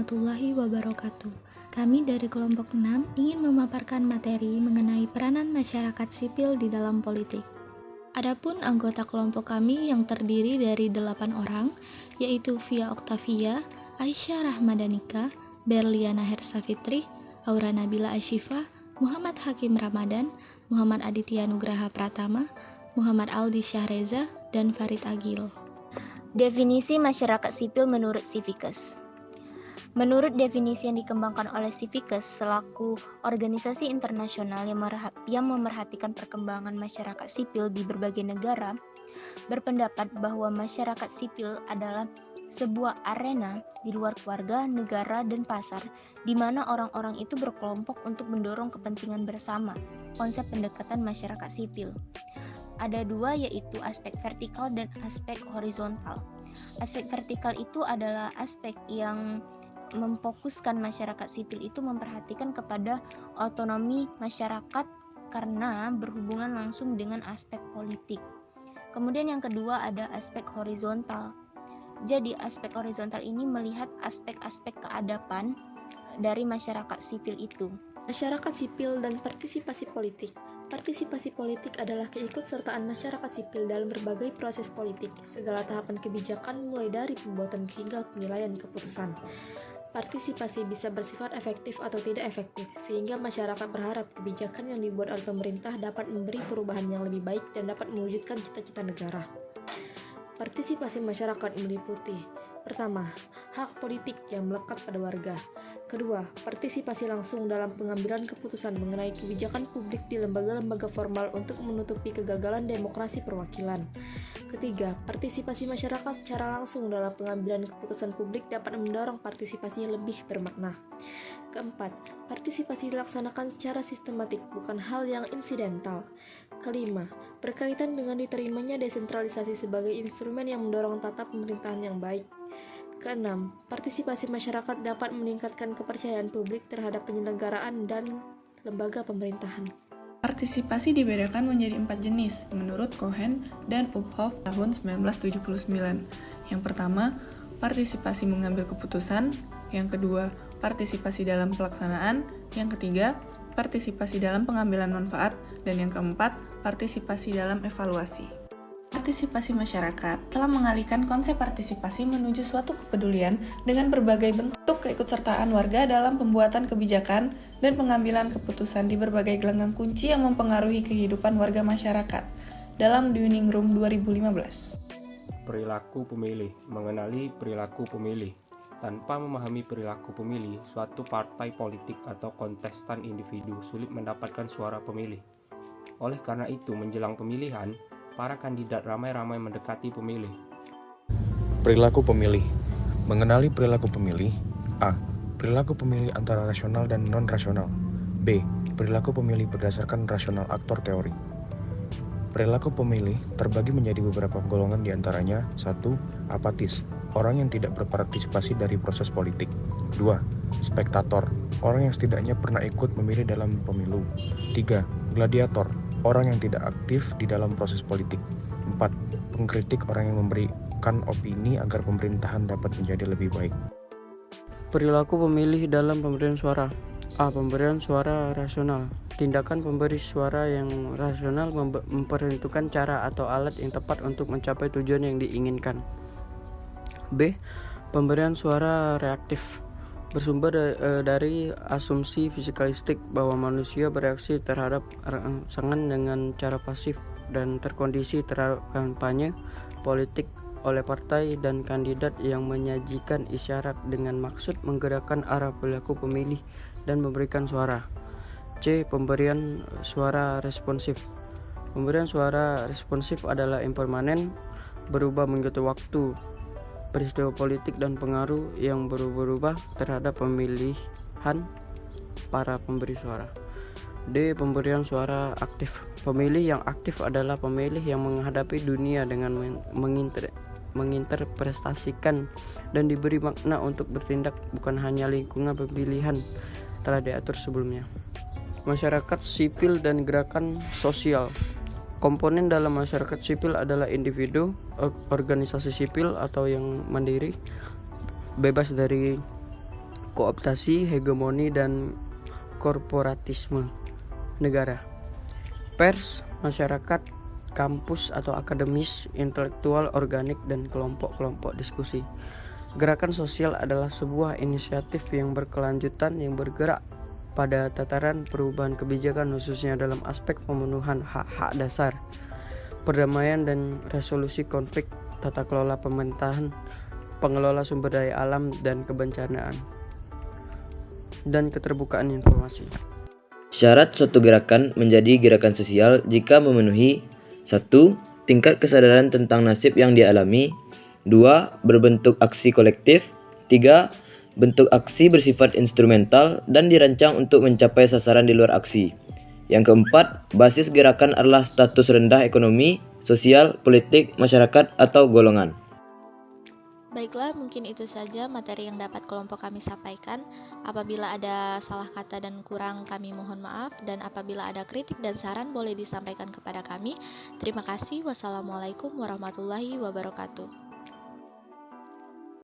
warahmatullahi wabarakatuh. Kami dari kelompok 6 ingin memaparkan materi mengenai peranan masyarakat sipil di dalam politik. Adapun anggota kelompok kami yang terdiri dari 8 orang, yaitu Via Oktavia, Aisyah Rahmadanika, Berliana Hersafitri, Aura Nabila Ashifa, Muhammad Hakim Ramadan, Muhammad Aditya Nugraha Pratama, Muhammad Aldi Syahreza, dan Farid Agil. Definisi masyarakat sipil menurut Civicus. Menurut definisi yang dikembangkan oleh Civicus selaku organisasi internasional yang memerhatikan perkembangan masyarakat sipil di berbagai negara, berpendapat bahwa masyarakat sipil adalah sebuah arena di luar keluarga, negara, dan pasar, di mana orang-orang itu berkelompok untuk mendorong kepentingan bersama. Konsep pendekatan masyarakat sipil ada dua, yaitu aspek vertikal dan aspek horizontal. Aspek vertikal itu adalah aspek yang memfokuskan masyarakat sipil itu memperhatikan kepada otonomi masyarakat karena berhubungan langsung dengan aspek politik. Kemudian yang kedua ada aspek horizontal. Jadi aspek horizontal ini melihat aspek-aspek keadapan dari masyarakat sipil itu. Masyarakat sipil dan partisipasi politik. Partisipasi politik adalah keikutsertaan masyarakat sipil dalam berbagai proses politik, segala tahapan kebijakan mulai dari pembuatan hingga penilaian keputusan. Partisipasi bisa bersifat efektif atau tidak efektif, sehingga masyarakat berharap kebijakan yang dibuat oleh pemerintah dapat memberi perubahan yang lebih baik dan dapat mewujudkan cita-cita negara. Partisipasi masyarakat meliputi: pertama, hak politik yang melekat pada warga. Kedua, partisipasi langsung dalam pengambilan keputusan mengenai kebijakan publik di lembaga-lembaga formal untuk menutupi kegagalan demokrasi perwakilan. Ketiga, partisipasi masyarakat secara langsung dalam pengambilan keputusan publik dapat mendorong partisipasi lebih bermakna. Keempat, partisipasi dilaksanakan secara sistematik, bukan hal yang insidental. Kelima, berkaitan dengan diterimanya desentralisasi sebagai instrumen yang mendorong tata pemerintahan yang baik. Keenam, partisipasi masyarakat dapat meningkatkan kepercayaan publik terhadap penyelenggaraan dan lembaga pemerintahan. Partisipasi dibedakan menjadi 4 jenis menurut Cohen dan Uphoff tahun 1979. Yang pertama, partisipasi mengambil keputusan. Yang kedua, partisipasi dalam pelaksanaan. Yang ketiga, partisipasi dalam pengambilan manfaat. Dan yang keempat, partisipasi dalam evaluasi. Partisipasi masyarakat telah mengalihkan konsep partisipasi menuju suatu kepedulian dengan berbagai bentuk keikutsertaan warga dalam pembuatan kebijakan dan pengambilan keputusan di berbagai gelanggang kunci yang mempengaruhi kehidupan warga masyarakat. Dalam Dining Room 2015. Perilaku pemilih. Mengenali perilaku pemilih. Tanpa memahami perilaku pemilih, suatu partai politik atau kontestan individu sulit mendapatkan suara pemilih. Oleh karena itu, menjelang pemilihan, para kandidat ramai-ramai mendekati pemilih. Perilaku pemilih. Mengenali perilaku pemilih. A. Perilaku pemilih antara rasional dan non-rasional. B. Perilaku pemilih berdasarkan rasional aktor teori. Perilaku pemilih terbagi menjadi beberapa golongan, diantaranya 1. Apatis, orang yang tidak berpartisipasi dari proses politik. 2. Spektator, orang yang setidaknya pernah ikut memilih dalam pemilu. 3. Gladiator, orang yang tidak aktif di dalam proses politik. 4. Pengkritik, orang yang memberikan opini agar pemerintahan dapat menjadi lebih baik. Perilaku pemilih dalam pemberian suara. A. Pemberian suara rasional. Tindakan pemberi suara yang rasional memperhitungkan cara atau alat yang tepat untuk mencapai tujuan yang diinginkan. B. Pemberian suara reaktif. Bersumber dari asumsi fisikalistik bahwa manusia bereaksi terhadap rangsangan dengan cara pasif dan terkondisi terhadap kampanye politik oleh partai dan kandidat yang menyajikan isyarat dengan maksud menggerakkan arah perilaku pemilih dan memberikan suara. C. Pemberian suara responsif. Pemberian suara responsif adalah impermanen, berubah mengikuti waktu, peristiwa politik dan pengaruh yang berubah-ubah terhadap pemilihan para pemberi suara. D. Pemberian suara aktif. Pemilih yang aktif adalah pemilih yang menghadapi dunia dengan menginterpretasikan dan diberi makna untuk bertindak, bukan hanya lingkungan pemilihan telah diatur sebelumnya. Masyarakat sipil dan gerakan sosial. Komponen dalam masyarakat sipil adalah individu, organisasi sipil atau yang mandiri, bebas dari kooptasi, hegemoni, dan korporatisme negara. Pers, masyarakat, kampus atau akademis, intelektual, organik, dan kelompok-kelompok diskusi. Gerakan sosial adalah sebuah inisiatif yang berkelanjutan yang bergerak pada tataran perubahan kebijakan khususnya dalam aspek pemenuhan hak-hak dasar, perdamaian dan resolusi konflik, tata kelola pemerintahan, pengelola sumber daya alam dan kebencanaan, dan keterbukaan informasi. Syarat suatu gerakan menjadi gerakan sosial jika memenuhi 1. Tingkat kesadaran tentang nasib yang dialami. 2. Berbentuk aksi kolektif. 3. Bentuk aksi bersifat instrumental dan dirancang untuk mencapai sasaran di luar aksi. Yang keempat, basis gerakan adalah status rendah ekonomi, sosial, politik, masyarakat, atau golongan. Baiklah, mungkin itu saja materi yang dapat kelompok kami sampaikan. Apabila ada salah kata dan kurang, kami mohon maaf. Dan apabila ada kritik dan saran, boleh disampaikan kepada kami. Terima kasih. Wassalamualaikum warahmatullahi wabarakatuh.